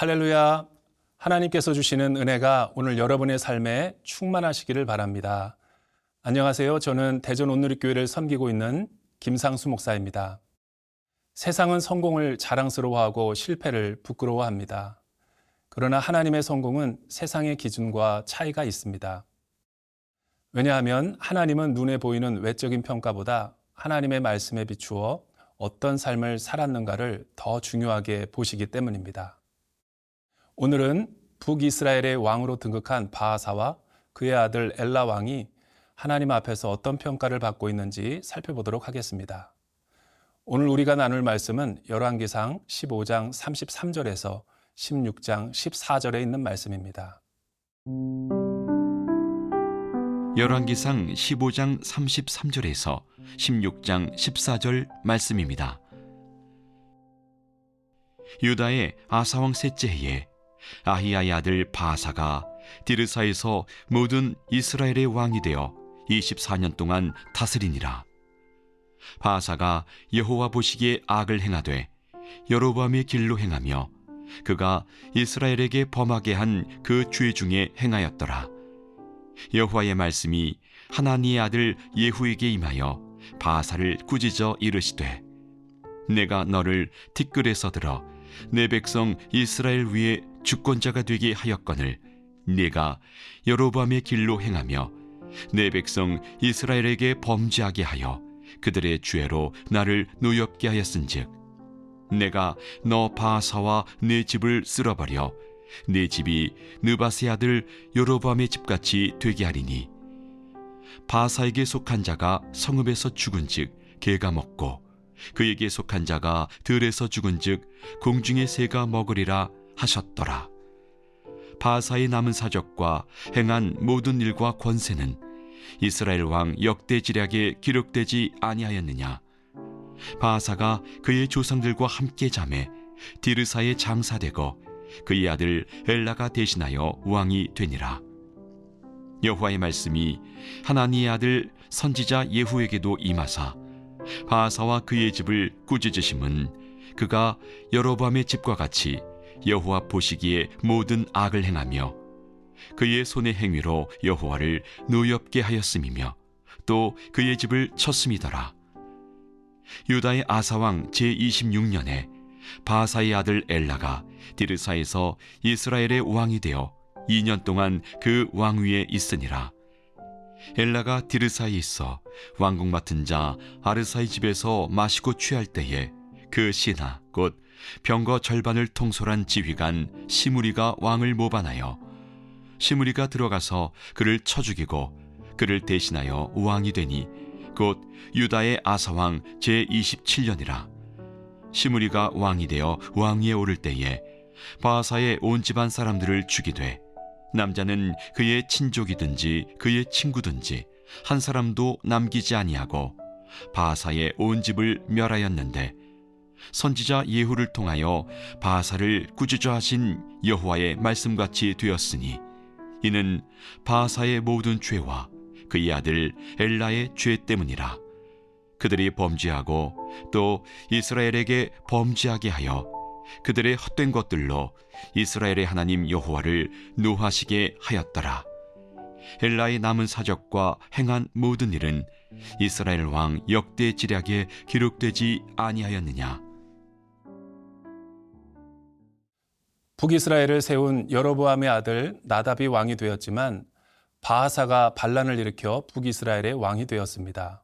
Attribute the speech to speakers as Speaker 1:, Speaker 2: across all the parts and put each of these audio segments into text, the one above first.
Speaker 1: 할렐루야. 하나님께서 주시는 은혜가 오늘 여러분의 삶에 충만하시기를 바랍니다. 안녕하세요. 저는 대전 온누리교회를 섬기고 있는 김상수 목사입니다. 세상은 성공을 자랑스러워하고 실패를 부끄러워합니다. 그러나 하나님의 성공은 세상의 기준과 차이가 있습니다. 왜냐하면 하나님은 눈에 보이는 외적인 평가보다 하나님의 말씀에 비추어 어떤 삶을 살았는가를 더 중요하게 보시기 때문입니다. 오늘은 북이스라엘의 왕으로 등극한 바하사와 그의 아들 엘라 왕이 하나님 앞에서 어떤 평가를 받고 있는지 살펴보도록 하겠습니다. 오늘 우리가 나눌 말씀은 열왕기상 15장 33절에서 16장 14절에 있는 말씀입니다.
Speaker 2: 열왕기상 15장 33절에서 16장 14절 말씀입니다. 유다의 아사왕 셋째 해에 아히야의 아들 바하사가 디르사에서 모든 이스라엘의 왕이 되어 24년 동안 다스리니라. 바하사가 여호와 보시기에 악을 행하되 여로보암의 길로 행하며 그가 이스라엘에게 범하게 한 그 죄 중에 행하였더라. 여호와의 말씀이 하나니의 아들 예후에게 임하여 바하사를 꾸짖어 이르시되 내가 너를 티끌에서 들어 내 백성 이스라엘 위에 주권자가 되게 하였거늘 네가 여로보암의 길로 행하며 내 백성 이스라엘에게 범죄하게 하여 그들의 죄로 나를 노엽게 하였은즉 내가 너 바하사와 네 집을 쓸어버려 네 집이 느바세 아들 여로보암의 집같이 되게 하리니 바하사에게 속한 자가 성읍에서 죽은즉 개가 먹고 그에게 속한 자가 들에서 죽은즉 공중의 새가 먹으리라 하셨더라. 바하사의 남은 사적과 행한 모든 일과 권세는 이스라엘 왕 역대지략에 기록되지 아니하였느냐. 바하사가 그의 조상들과 함께 잠에 디르사에 장사되고 그의 아들 엘라가 대신하여 왕이 되니라. 여호와의 말씀이 하나니의 아들 선지자 예후에게도 임하사 바하사와 그의 집을 꾸짖으심은 그가 여로보암의 집과 같이 여호와 보시기에 모든 악을 행하며 그의 손의 행위로 여호와를 노엽게 하였음이며 또 그의 집을 쳤음이더라. 유다의 아사왕 제26년에 바하사의 아들 엘라가 디르사에서 이스라엘의 왕이 되어 2년 동안 그 왕위에 있으니라. 엘라가 디르사에 있어 왕궁 맡은 자 아르사의 집에서 마시고 취할 때에 그 신하 곧 병거 절반을 통솔한 지휘관 시므리가 왕을 모반하여 시므리가 들어가서 그를 쳐 죽이고 그를 대신하여 왕이 되니 곧 유다의 아사왕 제27년이라. 시므리가 왕이 되어 왕위에 오를 때에 바하사의 온 집안 사람들을 죽이되 남자는 그의 친족이든지 그의 친구든지 한 사람도 남기지 아니하고 바하사의 온 집을 멸하였는데 선지자 예후를 통하여 바하사를 꾸짖어 하신 여호와의 말씀같이 되었으니 이는 바하사의 모든 죄와 그의 아들 엘라의 죄 때문이라. 그들이 범죄하고 또 이스라엘에게 범죄하게 하여 그들의 헛된 것들로 이스라엘의 하나님 여호와를 노하시게 하였더라. 엘라의 남은 사적과 행한 모든 일은 이스라엘 왕 역대지략에 기록되지 아니하였느냐.
Speaker 1: 북이스라엘을 세운 여로보암의 아들 나답이 왕이 되었지만 바하사가 반란을 일으켜 북이스라엘의 왕이 되었습니다.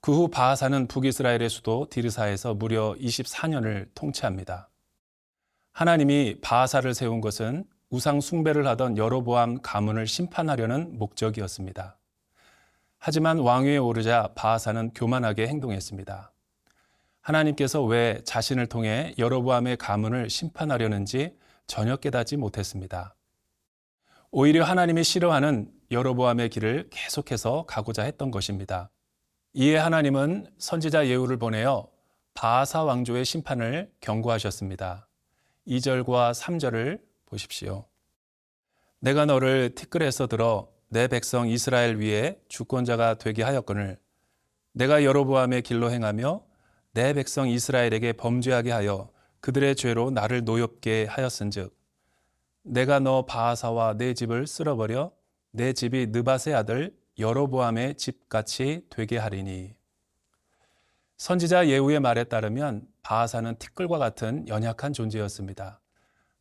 Speaker 1: 그 후 바하사는 북이스라엘의 수도 디르사에서 무려 24년을 통치합니다. 하나님이 바하사를 세운 것은 우상 숭배를 하던 여로보암 가문을 심판하려는 목적이었습니다. 하지만 왕위에 오르자 바하사는 교만하게 행동했습니다. 하나님께서 왜 자신을 통해 여로보암의 가문을 심판하려는지 전혀 깨닫지 못했습니다. 오히려 하나님이 싫어하는 여로보암의 길을 계속해서 가고자 했던 것입니다. 이에 하나님은 선지자 예후를 보내어 바하사 왕조의 심판을 경고하셨습니다. 2절과 3절을 보십시오. 내가 너를 티끌에서 들어 내 백성 이스라엘 위에 주권자가 되게 하였거늘 내가 여로보암의 길로 행하며 내 백성 이스라엘에게 범죄하게 하여 그들의 죄로 나를 노엽게 하였은즉 내가 너 바하사와 내 집을 쓸어버려 내 집이 느밧의 아들 여로보암의 집같이 되게 하리니. 선지자 예후의 말에 따르면 바하사는 티끌과 같은 연약한 존재였습니다.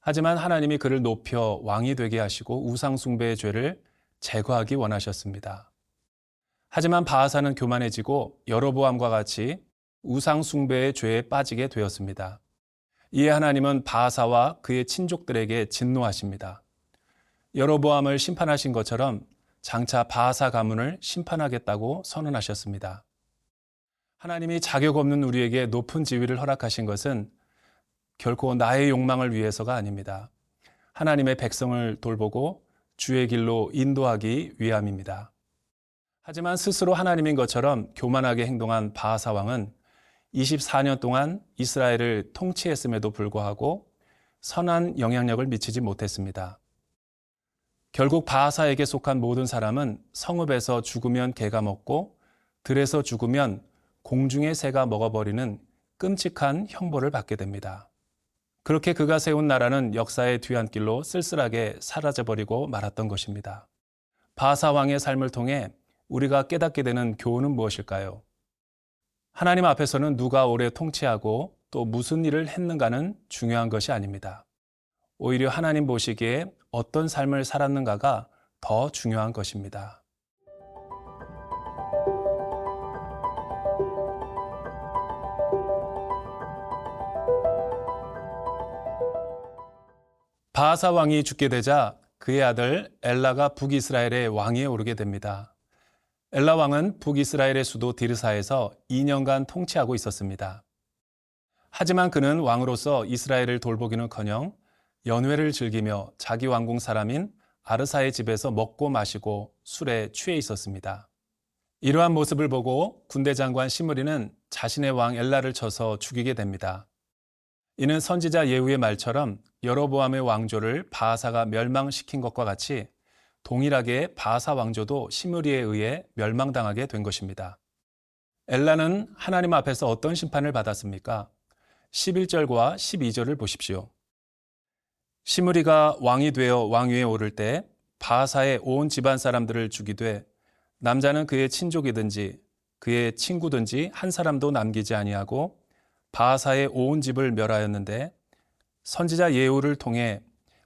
Speaker 1: 하지만 하나님이 그를 높여 왕이 되게 하시고 우상 숭배의 죄를 제거하기 원하셨습니다. 하지만 바하사는 교만해지고 여로보암과 같이 우상 숭배의 죄에 빠지게 되었습니다. 이에 하나님은 바하사와 그의 친족들에게 진노하십니다. 여로보암을 심판하신 것처럼 장차 바하사 가문을 심판하겠다고 선언하셨습니다. 하나님이 자격 없는 우리에게 높은 지위를 허락하신 것은 결코 나의 욕망을 위해서가 아닙니다. 하나님의 백성을 돌보고 주의 길로 인도하기 위함입니다. 하지만 스스로 하나님인 것처럼 교만하게 행동한 바하사 왕은 24년 동안 이스라엘을 통치했음에도 불구하고 선한 영향력을 미치지 못했습니다. 결국 바하사에게 속한 모든 사람은 성읍에서 죽으면 개가 먹고 들에서 죽으면 공중의 새가 먹어버리는 끔찍한 형벌을 받게 됩니다. 그렇게 그가 세운 나라는 역사의 뒤안길로 쓸쓸하게 사라져버리고 말았던 것입니다. 바하사 왕의 삶을 통해 우리가 깨닫게 되는 교훈은 무엇일까요? 하나님 앞에서는 누가 오래 통치하고 또 무슨 일을 했는가는 중요한 것이 아닙니다. 오히려 하나님 보시기에 어떤 삶을 살았는가가 더 중요한 것입니다. 바하사 왕이 죽게 되자 그의 아들 엘라가 북이스라엘의 왕위에 오르게 됩니다. 엘라 왕은 북이스라엘의 수도 디르사에서 2년간 통치하고 있었습니다. 하지만 그는 왕으로서 이스라엘을 돌보기는커녕 연회를 즐기며 자기 왕궁 사람인 아르사의 집에서 먹고 마시고 술에 취해 있었습니다. 이러한 모습을 보고 군대 장관 시므리는 자신의 왕 엘라를 쳐서 죽이게 됩니다. 이는 선지자 예후의 말처럼 여로보암의 왕조를 바하사가 멸망시킨 것과 같이 동일하게 바하사 왕조도 시므리에 의해 멸망당하게 된 것입니다. 엘라는 하나님 앞에서 어떤 심판을 받았습니까? 11절과 12절을 보십시오. 시므리가 왕이 되어 왕위에 오를 때 바하사의 온 집안 사람들을 죽이되 남자는 그의 친족이든지 그의 친구든지 한 사람도 남기지 아니하고 바하사의 온 집을 멸하였는데 선지자 예후를 통해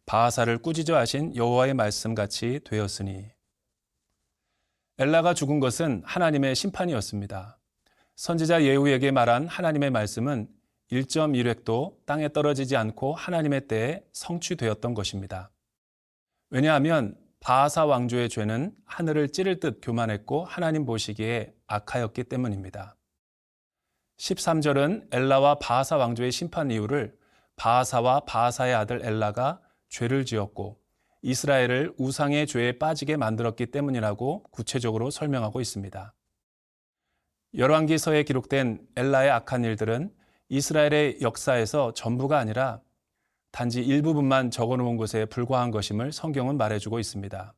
Speaker 1: 바하사를 꾸짖어 하신 여호와의 말씀같이 되었으니. 엘라가 죽은 것은 하나님의 심판이었습니다. 선지자 예후에게 말한 하나님의 말씀은 1.1획도 땅에 떨어지지 않고 하나님의 때에 성취되었던 것입니다. 왜냐하면 바하사 왕조의 죄는 하늘을 찌를 듯 교만했고 하나님 보시기에 악하였기 때문입니다. 13절은 엘라와 바하사 왕조의 심판 이유를 바하사와 바하사의 아들 엘라가 죄를 지었고 이스라엘을 우상의 죄에 빠지게 만들었기 때문이라고 구체적으로 설명하고 있습니다. 열왕기서에 기록된 엘라의 악한 일들은 이스라엘의 역사에서 전부가 아니라 단지 일부분만 적어놓은 것에 불과한 것임을 성경은 말해주고 있습니다.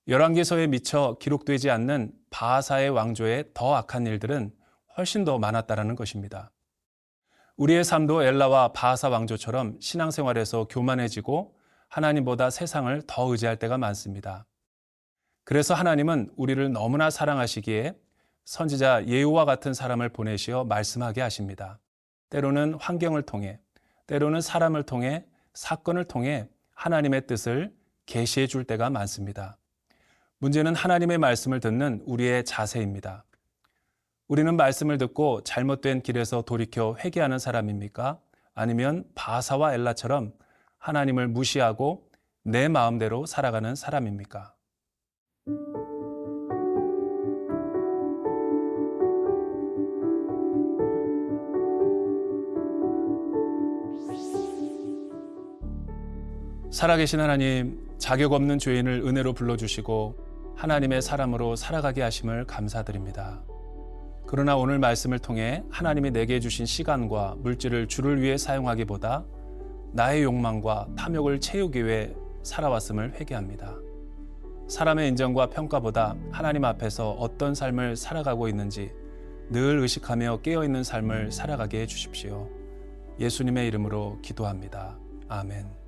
Speaker 1: 열왕기서에 미처 기록되지 않는 바하사의 왕조의 더 악한 일들은 훨씬 더 많았다라는 것입니다. 우리의 삶도 엘라와 바하사 왕조처럼 신앙생활에서 교만해지고 하나님보다 세상을 더 의지할 때가 많습니다. 그래서 하나님은 우리를 너무나 사랑하시기에 선지자 예후와 같은 사람을 보내시어 말씀하게 하십니다. 때로는 환경을 통해, 때로는 사람을 통해, 사건을 통해 하나님의 뜻을 계시해 줄 때가 많습니다. 문제는 하나님의 말씀을 듣는 우리의 자세입니다. 우리는 말씀을 듣고 잘못된 길에서 돌이켜 회개하는 사람입니까? 아니면 바하사와 엘라처럼 하나님을 무시하고 내 마음대로 살아가는 사람입니까? 살아계신 하나님, 자격 없는 죄인을 은혜로 불러주시고 하나님의 사람으로 살아가게 하심을 감사드립니다. 그러나 오늘 말씀을 통해 하나님이 내게 주신 시간과 물질을 주를 위해 사용하기보다 나의 욕망과 탐욕을 채우기 위해 살아왔음을 회개합니다. 사람의 인정과 평가보다 하나님 앞에서 어떤 삶을 살아가고 있는지 늘 의식하며 깨어있는 삶을 살아가게 해주십시오. 예수님의 이름으로 기도합니다. 아멘.